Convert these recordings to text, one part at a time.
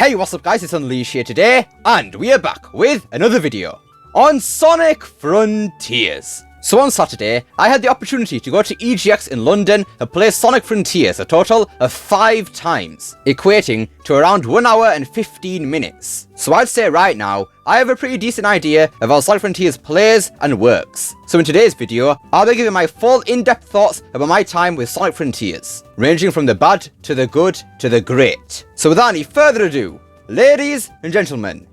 Hey, what's up guys, it's Unleash here today, and we are back with another video on Sonic Frontiers. So on Saturday, I had the opportunity to go to EGX in London and play Sonic Frontiers a total of 5 times, equating to around 1 hour and 15 minutes. So I'd say right now, I have a pretty decent idea of how Sonic Frontiers plays and works. So in today's video, I'll be giving my full in-depth thoughts about my time with Sonic Frontiers, ranging from the bad to the good to the great. So without any further ado, ladies and gentlemen,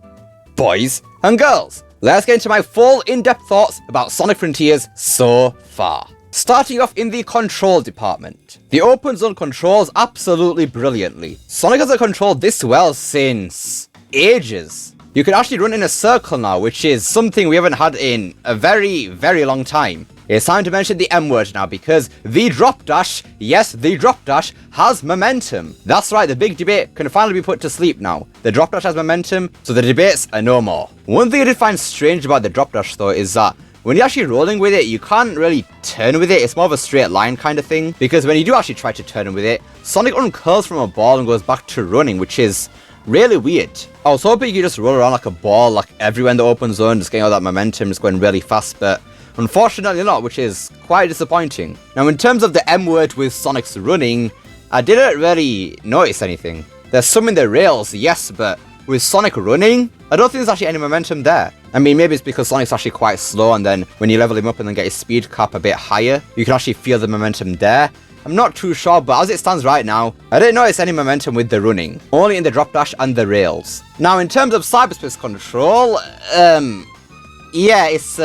boys and girls, let's get into my full in-depth thoughts about Sonic Frontiers so far. Starting off in the control department. The open zone controls absolutely brilliantly. Sonic hasn't controlled this well since ages. You can actually run in a circle now, which is something we haven't had in a very, very long time. It's time to mention the M word now, because the drop dash, yes, the drop dash has momentum. That's right, the big debate can finally be put to sleep now. The drop dash has momentum, so the debates are no more. One thing I did find strange about the drop dash though is that when you're actually rolling with it, you can't really turn with it. It's more of a straight line kind of thing, because when you do actually try to turn with it, Sonic uncurls from a ball and goes back to running, which is really weird. I was hoping you could just roll around like a ball, like everywhere in the open zone, just getting all that momentum, just going really fast, but unfortunately not, which is quite disappointing. Now in terms of the M word with Sonic's running, I didn't really notice anything. There's some in the rails, yes, but with Sonic running, I don't think there's actually any momentum there. I mean, maybe it's because Sonic's actually quite slow, and then when you level him up and then get his speed cap a bit higher, you can actually feel the momentum there. I'm not too sure, but as it stands right now, I didn't notice any momentum with the running, only in the drop dash and the rails. Now in terms of cyberspace control, yeah, it's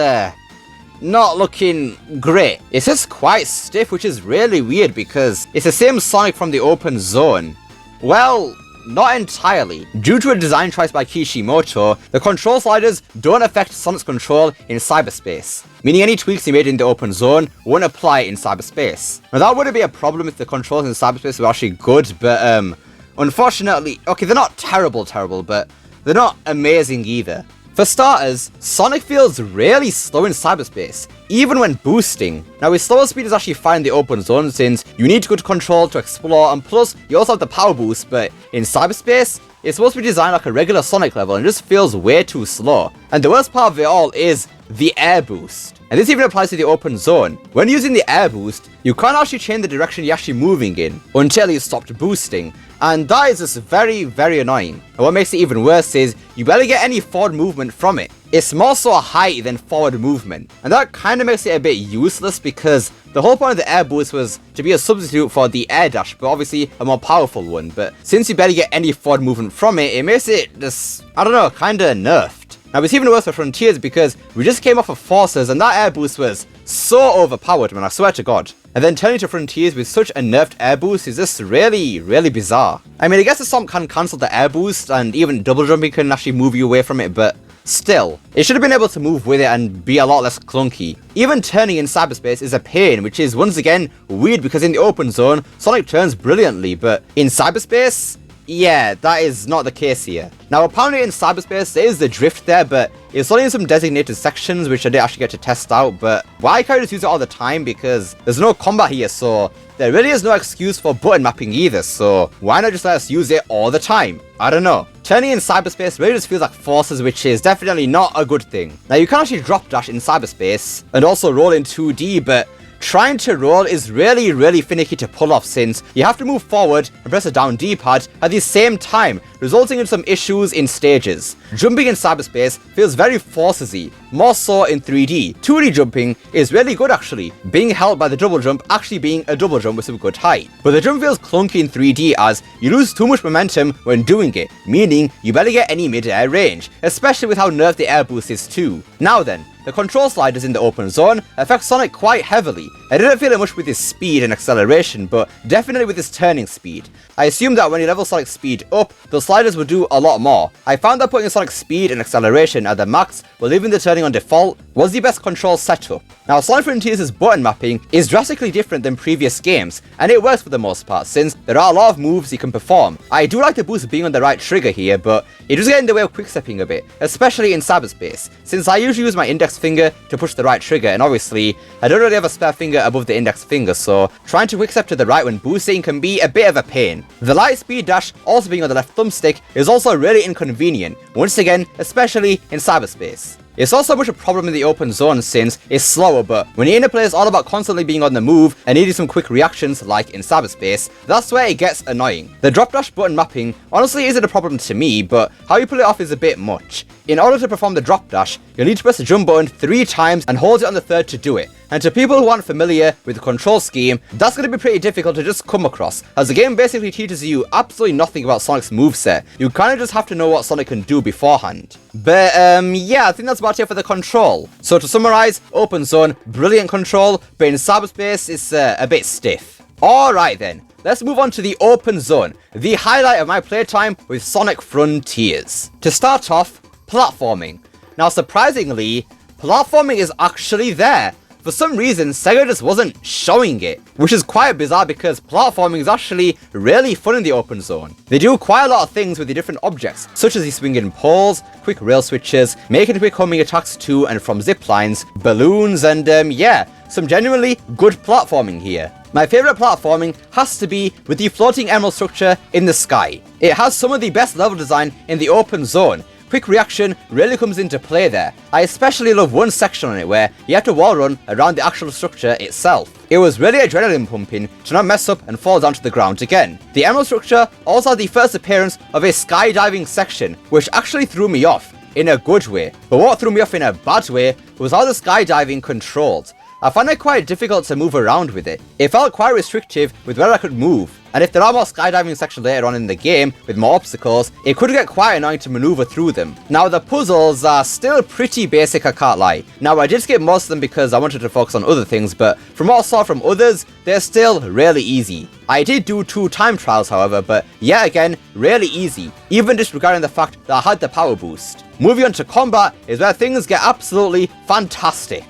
not looking great. It's just quite stiff, which is really weird because it's the same Sonic from the open zone. Well, not entirely. Due to a design choice by Kishimoto, the control sliders don't affect Sonic's control in cyberspace, meaning any tweaks he made in the open zone won't apply in cyberspace. Now that wouldn't be a problem if the controls in cyberspace were actually good, but unfortunately, okay, they're not terrible, but they're not amazing either. For starters, Sonic feels really slow in cyberspace, even when boosting. Now his slower speed is actually fine in the open zone since you need good control to explore, and plus you also have the power boost, but in cyberspace, it's supposed to be designed like a regular Sonic level and it just feels way too slow. And the worst part of it all is the air boost. And this even applies to the open zone. When using the air boost, you can't actually change the direction you're actually moving in until you stopped boosting. And that is just very, very annoying. And what makes it even worse is you barely get any forward movement from it. It's more so height than forward movement. And that kind of makes it a bit useless because the whole point of the air boost was to be a substitute for the air dash, but obviously a more powerful one. But since you barely get any forward movement from it, it makes it just, I don't know, kind of nerfed. Now it's even worse for Frontiers because we just came off of Forces and that air boost was so overpowered, man, I swear to God. And then turning to Frontiers with such a nerfed air boost is just really, really bizarre. I mean, I guess the Stomp can cancel the air boost and even double jumping can actually move you away from it, but still, it should have been able to move with it and be a lot less clunky. Even turning in cyberspace is a pain, which is once again weird because in the open zone, Sonic turns brilliantly, but in cyberspace, yeah, that is not the case here. Now apparently in cyberspace there is the drift there, but it's only in some designated sections which I didn't actually get to test out, but why can't I just use it all the time because there's no combat here, so there really is no excuse for button mapping either, so why not just let us use it all the time? I don't know. Turning in cyberspace really just feels like Forces, which is definitely not a good thing. Now you can actually drop dash in cyberspace and also roll in 2D, but trying to roll is really, really finicky to pull off since you have to move forward and press a down D-pad at the same time, resulting in some issues in stages. Jumping in cyberspace feels very Forces-y, more so in 3D. 2D jumping is really good actually, being held by the double jump actually being a double jump with some good height. But the jump feels clunky in 3D as you lose too much momentum when doing it, meaning you barely get any mid-air range, especially with how nerfed the air boost is too. Now then, the control sliders in the open zone affect Sonic quite heavily. I didn't feel it much with his speed and acceleration, but definitely with his turning speed. I assume that when you level Sonic's speed up, the sliders will do a lot more. I found that putting Sonic's speed and acceleration at the max while leaving the turning on default was the best control setup. Now Sonic Frontiers' button mapping is drastically different than previous games, and it works for the most part since there are a lot of moves you can perform. I do like the boost being on the right trigger here, but it does get in the way of quickstepping a bit, especially in cyberspace, since I usually use my index finger to push the right trigger, and obviously I don't really have a spare finger above the index finger, so trying to quick step to the right when boosting can be a bit of a pain. The light speed dash also being on the left thumbstick is also really inconvenient, once again, especially in cyberspace. It's also much a problem in the open zone since it's slower, but when your interplay is all about constantly being on the move and needing some quick reactions like in cyberspace, that's where it gets annoying. The drop dash button mapping honestly isn't a problem to me, but how you pull it off is a bit much. In order to perform the drop dash, you'll need to press the jump button 3 times and hold it on the third to do it. And to people who aren't familiar with the control scheme, that's going to be pretty difficult to just come across, as the game basically teaches you absolutely nothing about Sonic's moveset. You kind of just have to know what Sonic can do beforehand. But yeah, I think that's about it for the control. So to summarize, open zone, brilliant control, but in cyberspace, it's a bit stiff. Alright then, let's move on to the open zone, the highlight of my playtime with Sonic Frontiers. To start off, platforming. Now surprisingly, platforming is actually there. For some reason, Sega just wasn't showing it, which is quite bizarre because platforming is actually really fun in the open zone. They do quite a lot of things with the different objects, such as the swinging poles, quick rail switches, making quick homing attacks to and from zip lines, balloons, and yeah, some genuinely good platforming here. My favourite platforming has to be with the floating emerald structure in the sky. It has some of the best level design in the open zone. Quick reaction really comes into play there. I especially love one section on it where you have to wall run around the actual structure itself. It was really adrenaline pumping to not mess up and fall down to the ground again. The emerald structure also had the first appearance of a skydiving section, which actually threw me off in a good way. But what threw me off in a bad way was how the skydiving controlled. I found it quite difficult to move around with it. It felt quite restrictive with where I could move, and if there are more skydiving sections later on in the game with more obstacles, it could get quite annoying to maneuver through them. Now the puzzles are still pretty basic, I can't lie. Now I did skip most of them because I wanted to focus on other things, but from what I saw from others, they're still really easy. I did do 2 time trials however, but yet again, really easy, even disregarding the fact that I had the power boost. Moving on to combat is where things get absolutely fantastic.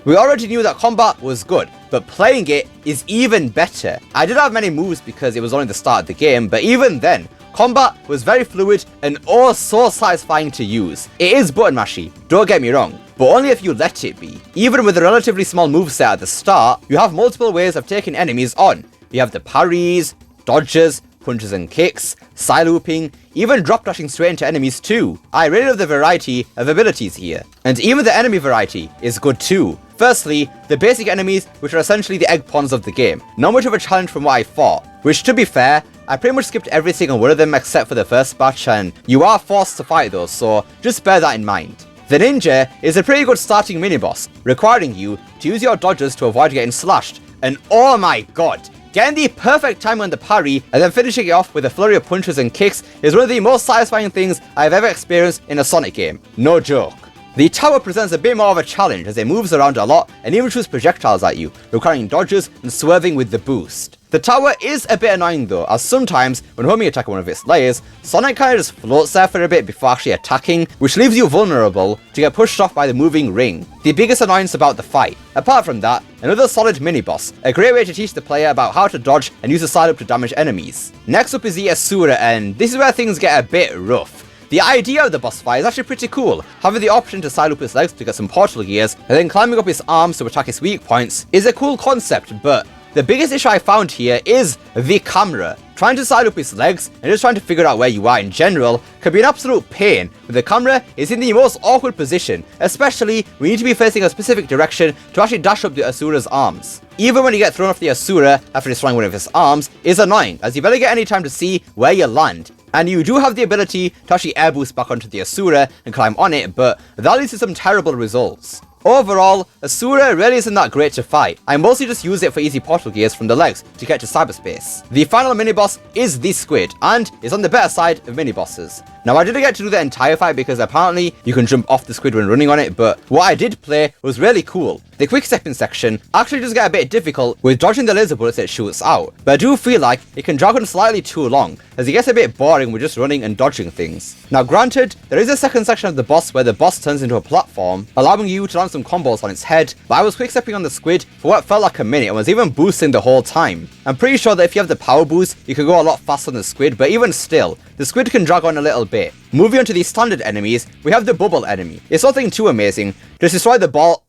We already knew that combat was good, but playing it is even better. I didn't have many moves because it was only the start of the game, but even then, combat was very fluid and oh so satisfying to use. It is button mashy, don't get me wrong, but only if you let it be. Even with a relatively small moveset at the start, you have multiple ways of taking enemies on. You have the parries, dodges, punches and kicks, side looping, even drop dashing straight into enemies too. I really love the variety of abilities here. And even the enemy variety is good too. Firstly, the basic enemies, which are essentially the egg pawns of the game. Not much of a challenge from what I thought, which to be fair, I pretty much skipped every single one of them except for the first batch, and you are forced to fight those, so just bear that in mind. The ninja is a pretty good starting mini-boss, requiring you to use your dodges to avoid getting slashed, and oh my god, getting the perfect time on the parry and then finishing it off with a flurry of punches and kicks is one of the most satisfying things I've ever experienced in a Sonic game, no joke. The tower presents a bit more of a challenge as it moves around a lot and even shoots projectiles at you, requiring dodges and swerving with the boost. The tower is a bit annoying though, as sometimes when homing attack one of its layers, Sonic kind of just floats there for a bit before actually attacking, which leaves you vulnerable to get pushed off by the moving ring. The biggest annoyance about the fight. Apart from that, another solid mini-boss, a great way to teach the player about how to dodge and use the side up to damage enemies. Next up is the Asura, and this is where things get a bit rough. The idea of the boss fight is actually pretty cool. Having the option to side loop his legs to get some portal gears, and then climbing up his arms to attack his weak points is a cool concept, but the biggest issue I found here is the camera. Trying to side up his legs and just trying to figure out where you are in general can be an absolute pain, but the camera is in the most awkward position, especially when you need to be facing a specific direction to actually dash up the Asura's arms. Even when you get thrown off the Asura after destroying one of his arms is annoying, as you barely get any time to see where you land. And you do have the ability to actually air boost back onto the Asura and climb on it, but that leads to some terrible results. Overall, Asura really isn't that great to fight. I mostly just use it for easy portal gears from the legs to get to cyberspace. The final mini-boss is the squid, and is on the better side of mini-bosses. Now I didn't get to do the entire fight because apparently you can jump off the squid when running on it, but what I did play was really cool. The quick stepping section actually does get a bit difficult with dodging the laser bullets it shoots out, but I do feel like it can drag on slightly too long, as it gets a bit boring with just running and dodging things. Now granted, there is a second section of the boss where the boss turns into a platform, allowing you to land some combos on its head, but I was quick stepping on the squid for what felt like a minute and was even boosting the whole time. I'm pretty sure that if you have the power boost, you can go a lot faster than the squid, but even still, the squid can drag on a little bit. Moving on to the standard enemies, we have the bubble enemy. It's nothing too amazing, just destroy the ball.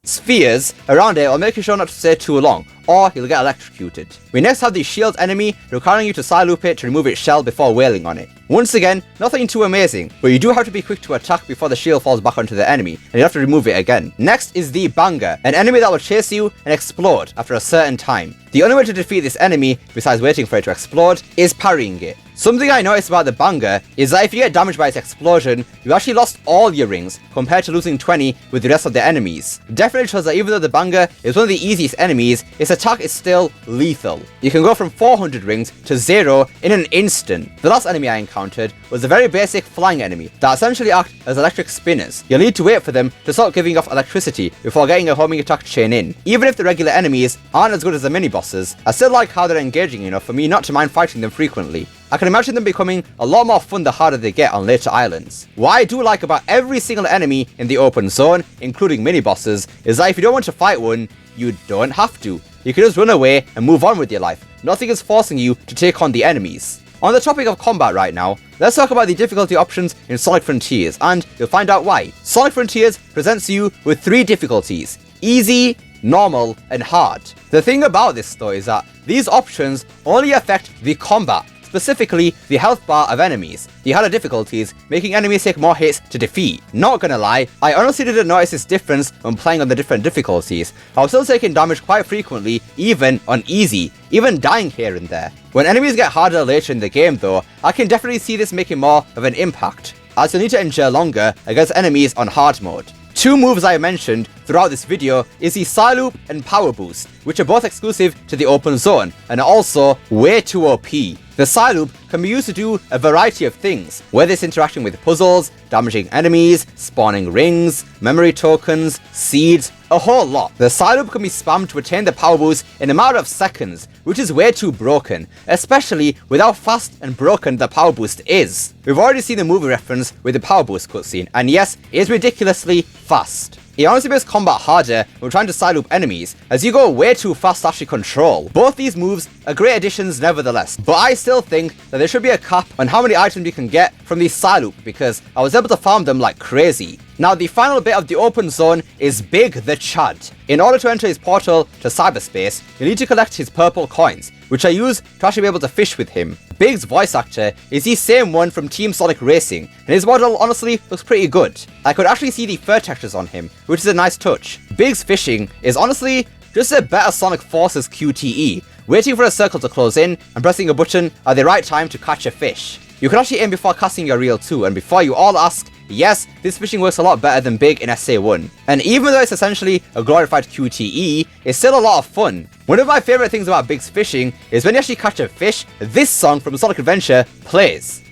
spheres around it while making sure not to stay too long, or you'll get electrocuted. We next have the shield enemy, requiring you to side loop it to remove its shell before wailing on it. Once again, nothing too amazing, but you do have to be quick to attack before the shield falls back onto the enemy, and you have to remove it again. Next is the banger, an enemy that will chase you and explode after a certain time. The only way to defeat this enemy, besides waiting for it to explode, is parrying it. Something I noticed about the banger is that if you get damaged by its explosion, you actually lost all your rings, compared to losing 20 with the rest of the enemies. Definitely shows that even though the banger is one of the easiest enemies, its attack is still lethal. You can go from 400 rings to 0 in an instant. The last enemy I encountered was a very basic flying enemy that essentially act as electric spinners. You'll need to wait for them to stop giving off electricity before getting a homing attack chain in. Even if the regular enemies aren't as good as the mini bosses, I still like how they're engaging enough for me not to mind fighting them frequently. I can imagine them becoming a lot more fun the harder they get on later islands. What I do like about every single enemy in the open zone, including mini bosses, is that if you don't want to fight one, you don't have to. You can just run away and move on with your life. Nothing is forcing you to take on the enemies. On the topic of combat right now, let's talk about the difficulty options in Sonic Frontiers, and you'll find out why. Sonic Frontiers presents you with 3 difficulties: easy, normal, and hard. The thing about this though is that these options only affect the combat, specifically the health bar of enemies, the harder difficulties, making enemies take more hits to defeat. Not gonna lie, I honestly didn't notice this difference when playing on the different difficulties. I was still taking damage quite frequently, even on easy, even dying here and there. When enemies get harder later in the game though, I can definitely see this making more of an impact, as you'll need to endure longer against enemies on hard mode. 2 moves I mentioned throughout this video is the side loop and power boost, which are both exclusive to the open zone, and are also way too OP. The side loop can be used to do a variety of things, whether it's interacting with puzzles, damaging enemies, spawning rings, memory tokens, seeds, a whole lot. The side loop can be spammed to attain the power boost in a matter of seconds, which is way too broken, especially with how fast and broken the power boost is. We've already seen the movie reference with the power boost cutscene, and yes, it is ridiculously fast. It honestly makes combat harder when trying to side loop enemies, as you go way too fast to actually control. Both these moves are great additions nevertheless, but I still think that there should be a cap on how many items you can get from the side loop, because I was able to farm them like crazy. Now the final bit of the open zone is Big the Chad. In order to enter his portal to Cyberspace, you need to collect his purple coins, which I use to actually be able to fish with him. Big's voice actor is the same one from Team Sonic Racing, and his model honestly looks pretty good. I could actually see the fur textures on him, which is a nice touch. Big's fishing is honestly just a better Sonic Forces QTE, waiting for a circle to close in and pressing a button at the right time to catch a fish. You can actually aim before casting your reel too, and before you all ask, yes, this fishing works a lot better than Big in SA1. And even though it's essentially a glorified QTE, it's still a lot of fun. One of my favourite things about Big's fishing is when you actually catch a fish, this song from Sonic Adventure plays.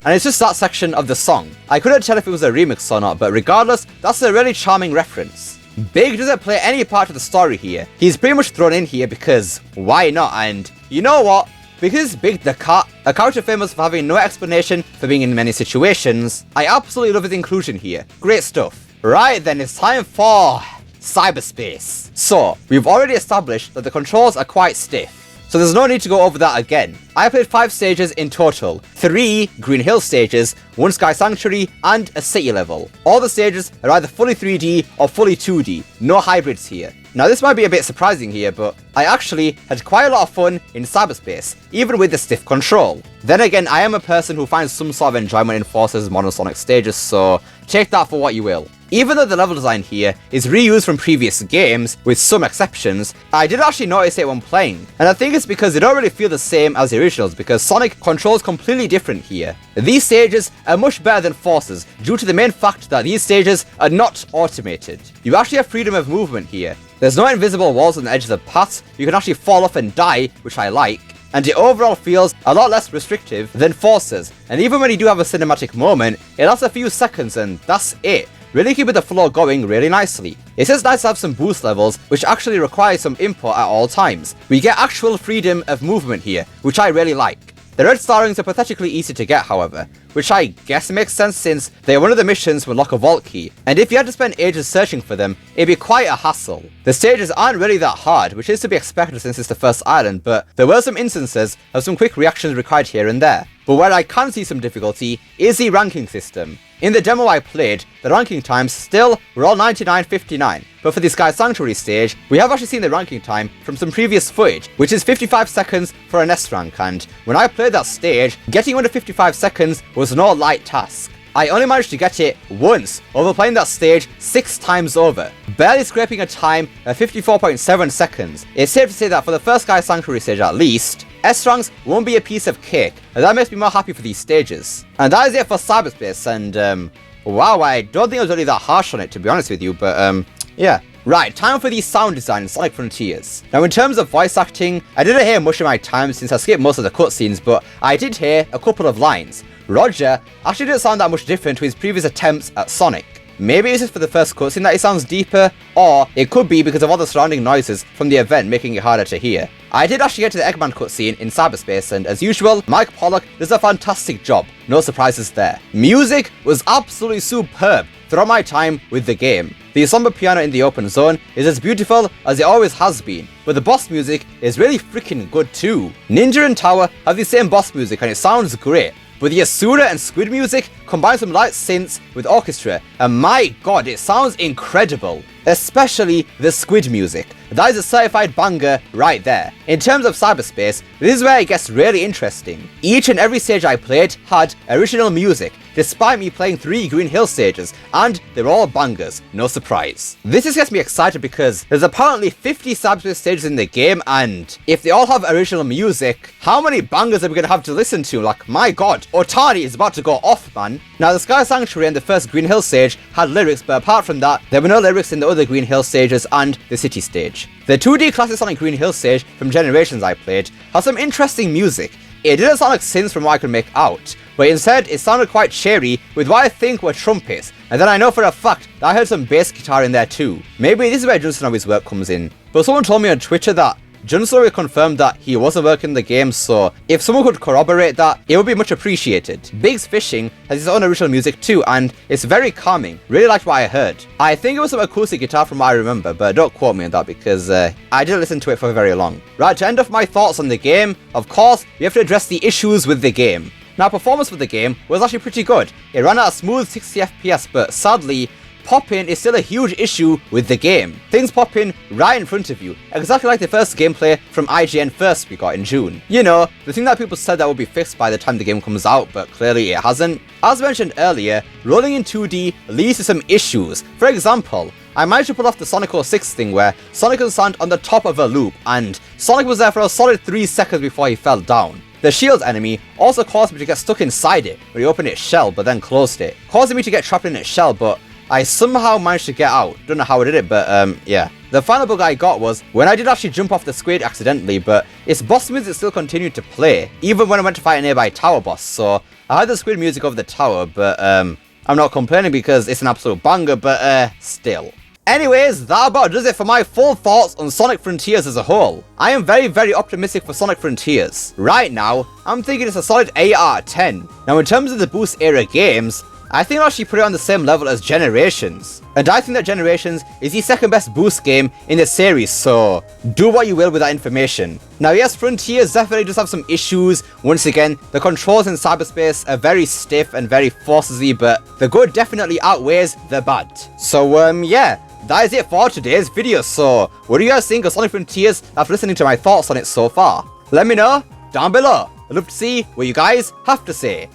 And it's just that section of the song. I couldn't tell if it was a remix or not, but regardless, that's a really charming reference. Big doesn't play any part of the story here. He's pretty much thrown in here because why not? And you know what? Because Big the Cat, a character famous for having no explanation for being in many situations, I absolutely love his inclusion here. Great stuff. Right then, it's time for Cyberspace. So, we've already established that the controls are quite stiff, so there's no need to go over that again. I played 5 stages in total, 3 Green Hill stages, 1 Sky Sanctuary, and a city level. All the stages are either fully 3D or fully 2D, no hybrids here. Now this might be a bit surprising here, but I actually had quite a lot of fun in Cyberspace, even with the stiff control. Then again, I am a person who finds some sort of enjoyment in Force's modern Sonic stages, so take that for what you will. Even though the level design here is reused from previous games, with some exceptions, I did actually notice it when playing. And I think it's because they don't really feel the same as the originals, because Sonic controls completely different here. These stages are much better than Force's, due to the main fact that these stages are not automated. You actually have freedom of movement here. There's no invisible walls on the edges of paths, you can actually fall off and die, which I like. And it overall feels a lot less restrictive than Force's. And even when you do have a cinematic moment, it lasts a few seconds and that's it. Really keeping the flow going really nicely. It's just nice to have some boost levels, which actually require some input at all times. We get actual freedom of movement here, which I really like. The red star rings are pathetically easy to get, however, which I guess makes sense since they are one of the missions to unlock a vault key, and if you had to spend ages searching for them, it'd be quite a hassle. The stages aren't really that hard, which is to be expected since it's the first island, but there were some instances of some quick reactions required here and there. but where I can see some difficulty is the ranking system. In the demo I played, the ranking times still were all 99.59, but for the Sky Sanctuary stage, we have actually seen the ranking time from some previous footage, which is 55 seconds for an S rank, and when I played that stage, getting under 55 seconds was no light task. I only managed to get it once over playing that stage 6 times over, barely scraping a time at 54.7 seconds. It's safe to say that for the first Sky Sanctuary stage at least, S ranks won't be a piece of cake, and that makes me more happy for these stages. And that is it for Cyberspace, and wow, I don't think I was really that harsh on it, to be honest with you, but yeah. Right, time for the sound design in Sonic Frontiers. Now in terms of voice acting, I didn't hear much of my time since I skipped most of the cutscenes, but I did hear a couple of lines. Roger actually didn't sound that much different to his previous attempts at Sonic. Maybe it's just for the first cutscene that it sounds deeper, or it could be because of all the surrounding noises from the event making it harder to hear. I did actually get to the Eggman cutscene in Cyberspace, and as usual, Mike Pollock does a fantastic job, no surprises there. Music was absolutely superb throughout my time with the game. The somber piano in the open zone is as beautiful as it always has been, but the boss music is really freaking good too. Ninja and Tower have the same boss music and it sounds great, but the Asura and Squid music combines some light synths with orchestra, and my god, it sounds incredible. Especially the Squid music. That is a certified banger right there. In terms of Cyberspace, this is where it gets really interesting. Each and every stage I played had original music, despite me playing 3 Green Hill stages, and they're all bangers, no surprise. This just gets me excited because there's apparently 50 Cyberspace stages in the game, and if they all have original music, how many bangers are we gonna have to listen to? Like, my god, Otani is about to go off, man. Now, the Sky Sanctuary and the first Green Hill stage had lyrics, but apart from that, there were no lyrics in the other Green Hill stages and the City stage. The 2D classic Sonic Green Hill stage from Generations I played has some interesting music. It didn't sound like synths from what I could make out, but instead it sounded quite cheery with what I think were trumpets, and then I know for a fact that I heard some bass guitar in there too. Maybe this is where Johnson Abbey's work comes in, but someone told me on Twitter that Junsory confirmed that he wasn't working the game, so if someone could corroborate that, it would be much appreciated. Big's Fishing has its own original music too, and it's very calming. Really liked what I heard. I think it was some acoustic guitar from what I remember, but don't quote me on that because I didn't listen to it for very long. Right, to end off my thoughts on the game, of course, we have to address the issues with the game. Now, performance for the game was actually pretty good. It ran at a smooth 60 FPS, but sadly, pop-in is still a huge issue with the game. Things pop in right in front of you, exactly like the first gameplay from IGN First we got in June. You know, the thing that people said that would be fixed by the time the game comes out, but clearly it hasn't. As mentioned earlier, rolling in 2D leads to some issues. For example, I managed to pull off the Sonic 06 thing where Sonic was stand on the top of a loop, and Sonic was there for a solid 3 seconds before he fell down. The shields enemy also caused me to get stuck inside it when he opened its shell but then closed it, causing me to get trapped in its shell, but I somehow managed to get out. Don't know how I did it, but yeah. The final bug I got was when I did actually jump off the squid accidentally, but its boss music still continued to play, even when I went to fight a nearby tower boss, so I had the squid music over the tower, but I'm not complaining because it's an absolute banger, but still. Anyways, that about does it for my full thoughts on Sonic Frontiers as a whole. I am very, very optimistic for Sonic Frontiers. Right now, I'm thinking it's a solid 8 out of 10. Now, in terms of the Boost era games, I think I'll actually put it on the same level as Generations. And I think that Generations is the second best Boost game in the series, so do what you will with that information. Now yes, Frontiers definitely does have some issues. Once again, the controls in Cyberspace are very stiff and very forcey, but the good definitely outweighs the bad. So yeah, that is it for today's video. So what do you guys think of Sonic Frontiers after listening to my thoughts on it so far? Let me know down below. I'd love to see what you guys have to say.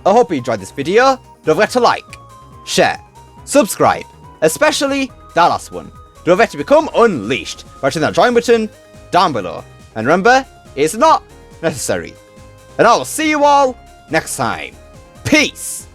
I hope you enjoyed this video. Don't forget to like, share, subscribe, especially that last one. Don't forget to become unleashed by pressing that join button down below. And remember, it's not necessary. And I will see you all next time. Peace!